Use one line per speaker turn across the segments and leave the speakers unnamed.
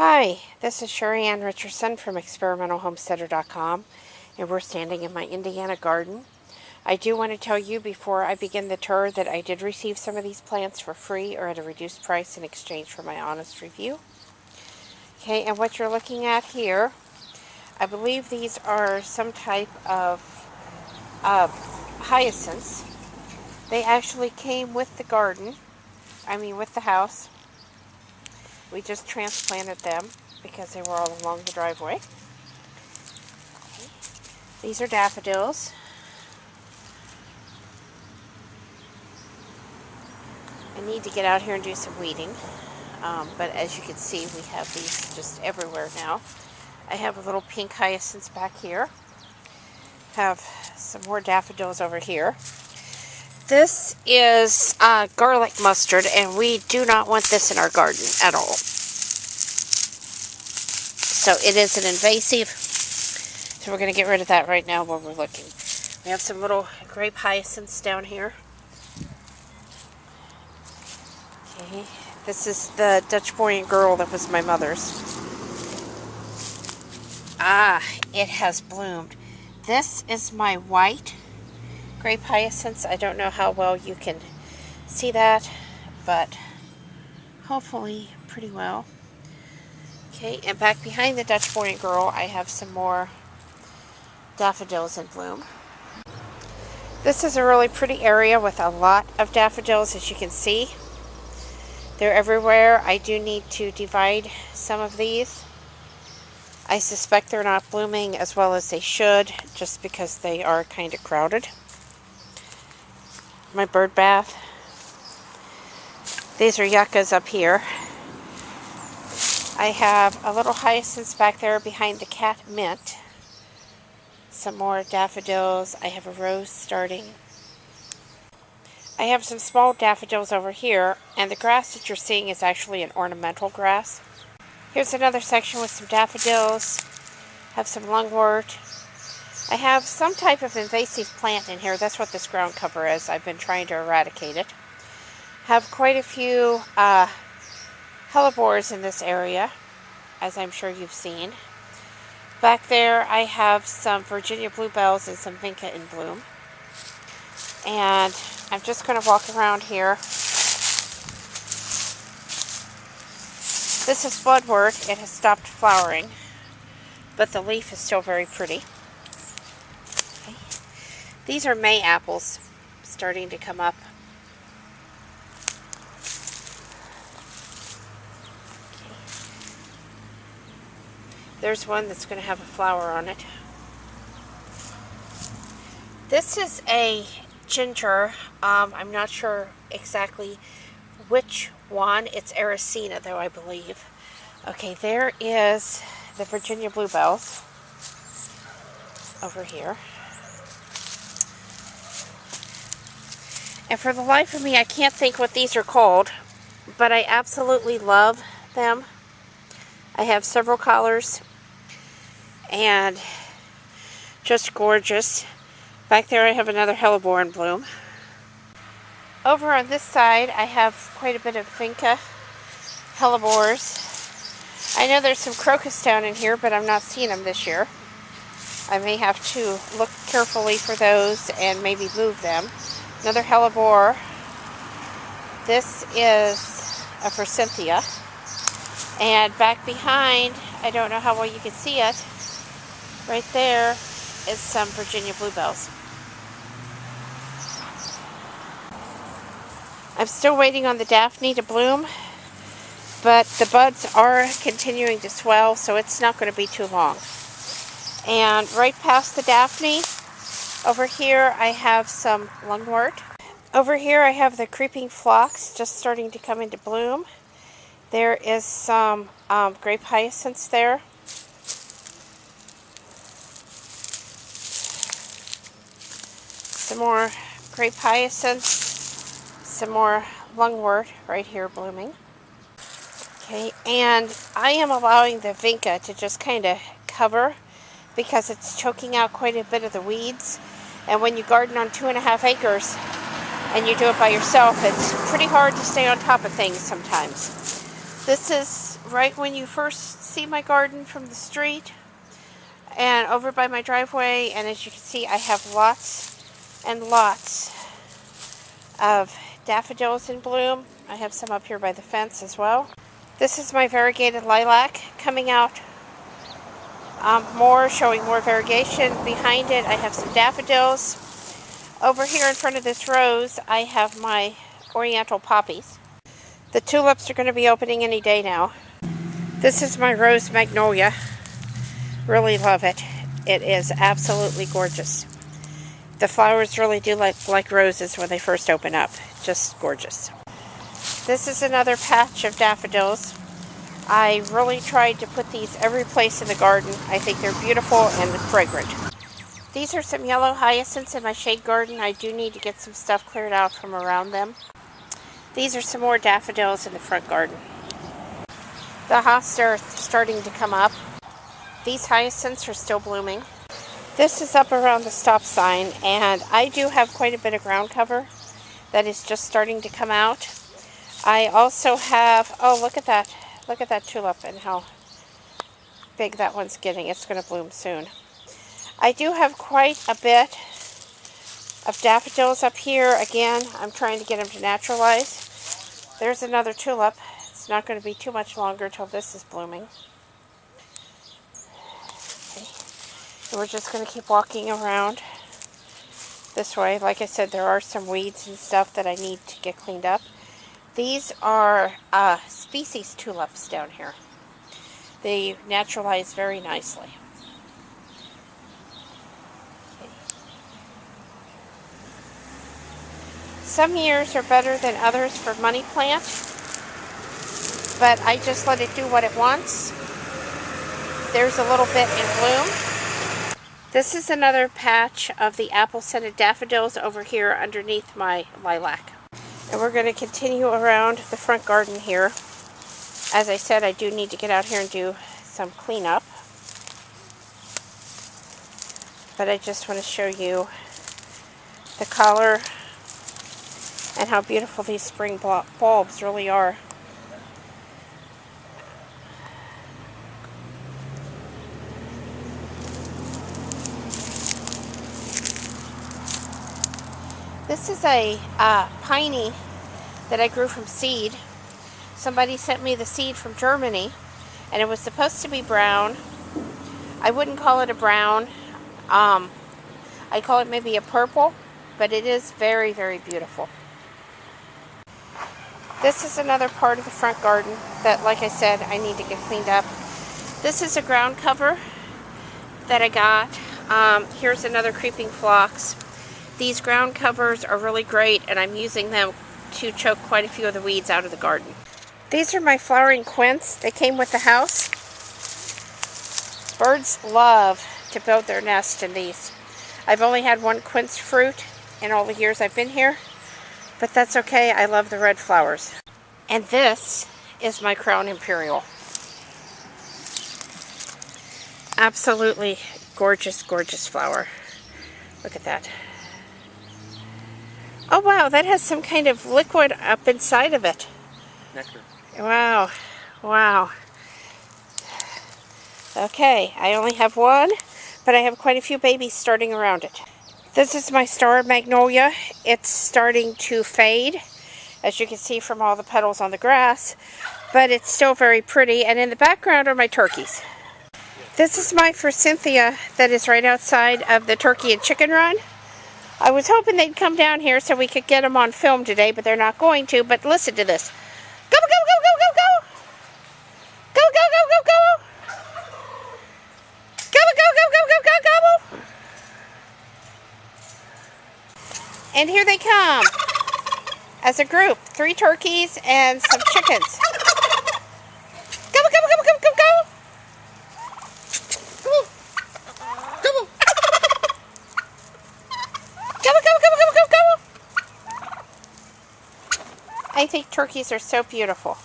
Hi, this is Sheri Ann Richerson from experimentalhomesteader.com, and we're standing in my Indiana garden. I do want to tell you before I begin the tour that I did receive some of these plants for free or at a reduced price in exchange for my honest review. Okay, and what you're looking at here, I believe these are some type of hyacinths. They actually came with the garden, with the house. We just transplanted them because they were all along the driveway. These are daffodils. I need to get out here and do some weeding, but as you can see, we have these just everywhere now. I have a little pink hyacinths back here. Have some more daffodils over here. This is garlic mustard, and we do not want this in our garden at all. So it is an invasive, so we're going to get rid of that right now while we're looking. We have some little grape hyacinths down here. Okay, this is the Dutch boy and girl that was my mother's. It has bloomed. This is my white grape hyacinths. I don't know how well you can see that, but hopefully pretty well. Okay, and back behind the Dutch boy and girl, I have some more daffodils in bloom. This is a really pretty area with a lot of daffodils, as you can see. They're everywhere. I do need to divide some of these. I suspect they're not blooming as well as they should, just because they are kind of crowded. My bird bath. These are yuccas up here. I have a little hyacinths back there behind the cat mint. Some more daffodils. I have a rose starting. I have some small daffodils over here, and the grass that you're seeing is actually an ornamental grass. Here's another section with some daffodils. Have some lungwort. I have some type of invasive plant in here. That's what this ground cover is. I've been trying to eradicate it. Have quite a few hellebores in this area, as I'm sure you've seen. Back there I have some Virginia bluebells and some vinca in bloom. And I'm just going to walk around here. This is bloodwort. It has stopped flowering, but the leaf is still very pretty. Okay. These are May apples starting to come up. Okay. There's one that's going to have a flower on it. This is a ginger. I'm not sure exactly which one. It's Ericina, though, I believe. Okay, there is the Virginia bluebells over here. And for the life of me, I can't think what these are called, but I absolutely love them. I have several colors, and just gorgeous. Back there I have another hellebore in bloom. Over on this side I have quite a bit of vinca hellebores. I know there's some crocus down in here, but I'm not seeing them this year. I may have to look carefully for those and maybe move them. Another hellebore. This is a forsythia. And back behind, I don't know how well you can see it, right there is some Virginia bluebells. I'm still waiting on the Daphne to bloom, but the buds are continuing to swell, so it's not going to be too long. And right past the Daphne, over here I have some lungwort. Over here I have the creeping phlox just starting to come into bloom. There is some grape hyacinths there. Some more grape hyacinths. Some more lungwort right here blooming. Okay, and I am allowing the vinca to just kind of cover because it's choking out quite a bit of the weeds. And when you garden on 2.5 acres and you do it by yourself, it's pretty hard to stay on top of things sometimes. This is right when you first see my garden from the street and over by my driveway. And as you can see, I have lots and lots of daffodils in bloom. I have some up here by the fence as well. This is my variegated lilac coming out more, showing more variegation. Behind it, I have some daffodils. Over here in front of this rose, I have my oriental poppies. The tulips are going to be opening any day now. This is my rose magnolia. Really love it. It is absolutely gorgeous. The flowers really do look like roses when they first open up. Just gorgeous. This is another patch of daffodils. I really tried to put these every place in the garden. I think they're beautiful and fragrant. These are some yellow hyacinths in my shade garden. I do need to get some stuff cleared out from around them. These are some more daffodils in the front garden. The hostas are starting to come up. These hyacinths are still blooming. This is up around the stop sign, and I do have quite a bit of ground cover that is just starting to come out. I also have, oh, look at that. Look at that tulip and how big that one's getting. It's going to bloom soon. I do have quite a bit of daffodils up here. Again, I'm trying to get them to naturalize. There's another tulip. It's not going to be too much longer till this is blooming. Okay. And we're just going to keep walking around this way. Like I said, there are some weeds and stuff that I need to get cleaned up. These are species tulips down here. They naturalize very nicely. Okay. Some years are better than others for money plant, but I just let it do what it wants. There's a little bit in bloom. This is another patch of the apple-scented daffodils over here underneath my lilac. And we're going to continue around the front garden here. As I said, I do need to get out here and do some cleanup. But I just want to show you the color and how beautiful these spring bulbs really are. This is a piney that I grew from seed. Somebody sent me the seed from Germany, and it was supposed to be brown. I wouldn't call it a brown. I call it maybe a purple, but it is very, very beautiful. This is another part of the front garden that, like I said, I need to get cleaned up. This is a ground cover that I got. Here's another creeping phlox. These ground covers are really great, and I'm using them to choke quite a few of the weeds out of the garden. These are my flowering quince. They came with the house. Birds love to build their nest in these. I've only had one quince fruit in all the years I've been here, but that's okay. I love the red flowers. And this is my crown imperial. Absolutely gorgeous, gorgeous flower. Look at that. Oh wow, that has some kind of liquid up inside of it. Nectar. Wow, wow. Okay, I only have one, but I have quite a few babies starting around it. This is my star magnolia. It's starting to fade, as you can see from all the petals on the grass, but it's still very pretty, and in the background are my turkeys. This is my forsythia that is right outside of the turkey and chicken run. I was hoping they'd come down here so we could get them on film today, but they're not going to. But listen to this. Go, go, go, go, go, go. Go, go, go, go, go. Go, go, go, go, go, go, go. And here they come. As a group. 3 turkeys and some chickens. Go, go, go, go, go, go, go. I think turkeys are so beautiful.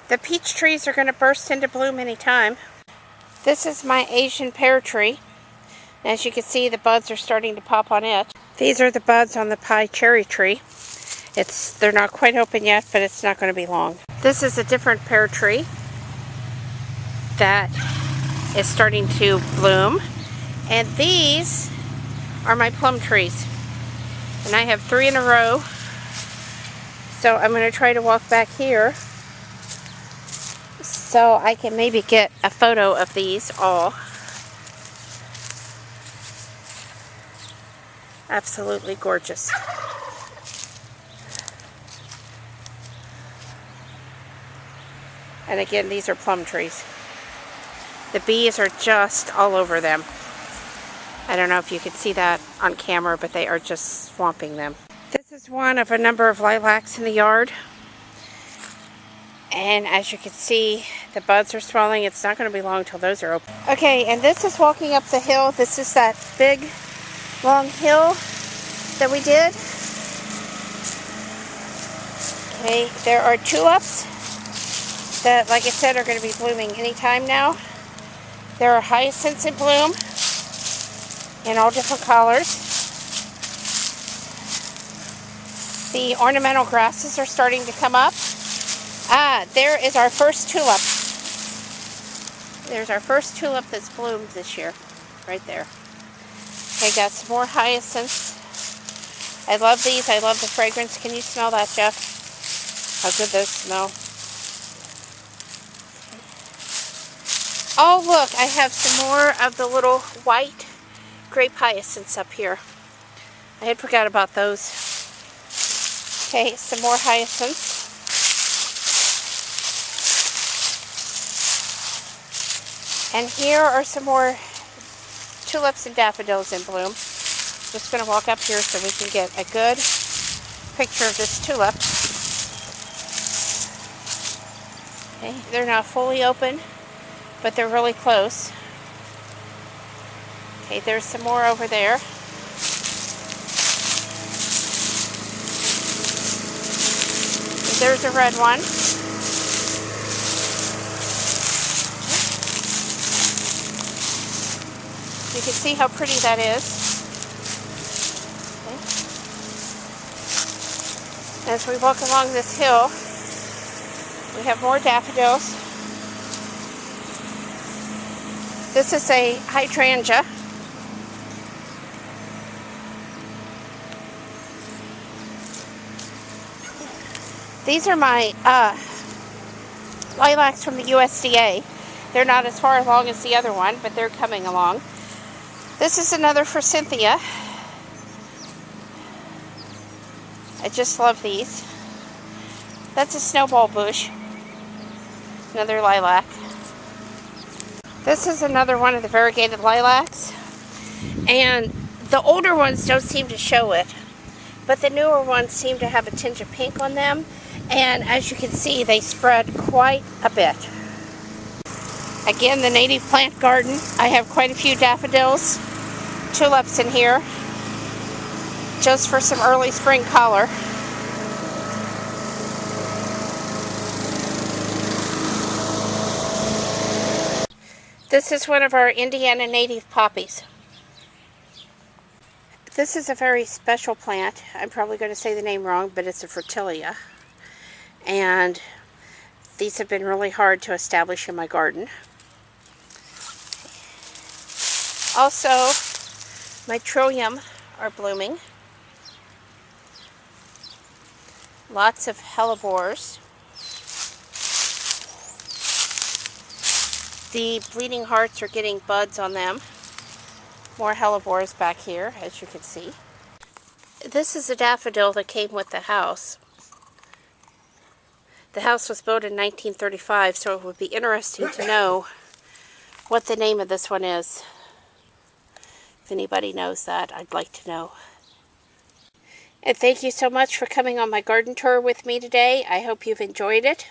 The peach trees are going to burst into bloom anytime. This is my Asian pear tree. As you can see, the buds are starting to pop on it. These are the buds on the pie cherry tree. They're not quite open yet, but it's not going to be long. This is a different pear tree that is starting to bloom. And these are my plum trees. And I have 3 in a row. So I'm going to try to walk back here so I can maybe get a photo of these all. Absolutely gorgeous. And again, these are plum trees. The bees are just all over them. I don't know if you can see that on camera, but they are just swamping them. This is one of a number of lilacs in the yard. And as you can see, the buds are swelling. It's not going to be long till those are open. Okay, and this is walking up the hill. This is that big, long hill that we did. Okay, there are tulips that, like I said, are going to be blooming anytime now. There are hyacinths in bloom in all different colors. The ornamental grasses are starting to come up. There is our first tulip. There's our first tulip that's bloomed this year, right there. Okay, got some more hyacinths. I love these. I love the fragrance. Can you smell that, Jeff? How good those smell. Oh, look, I have some more of the little white grape hyacinths up here. I had forgot about those. Okay, some more hyacinths. And here are some more tulips and daffodils in bloom. Just going to walk up here so we can get a good picture of this tulip. Okay, they're not fully open, but they're really close. Okay, there's some more over there. There's a red one. You can see how pretty that is. Okay. As we walk along this hill, we have more daffodils. This is a hydrangea. These are my lilacs from the USDA. They're not as far along as the other one, but they're coming along. This is another for Cynthia. I just love these. That's a snowball bush. Another lilac. This is another one of the variegated lilacs. And the older ones don't seem to show it, but the newer ones seem to have a tinge of pink on them. And as you can see, they spread quite a bit. Again, the native plant garden. I have quite a few daffodils, tulips in here, just for some early spring color. This is one of our Indiana native poppies. This is a very special plant. I'm probably going to say the name wrong, but it's a fritilia. And these have been really hard to establish in my garden. Also, my trillium are blooming. Lots of hellebores. The bleeding hearts are getting buds on them. More hellebores back here, as you can see. This is a daffodil that came with the house. The house was built in 1935, so it would be interesting to know what the name of this one is. If anybody knows that, I'd like to know. And thank you so much for coming on my garden tour with me today. I hope you've enjoyed it.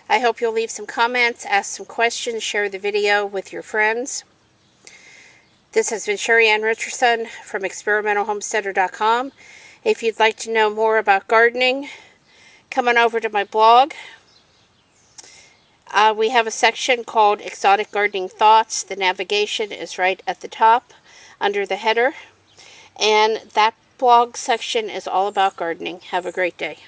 I hope you'll leave some comments, ask some questions, share the video with your friends. This has been Sheri Ann Richerson from experimentalhomesteader.com. If you'd like to know more about gardening, come on over to my blog. We have a section called Exotic Gardening Thoughts. The navigation is right at the top under the header. And that blog section is all about gardening. Have a great day.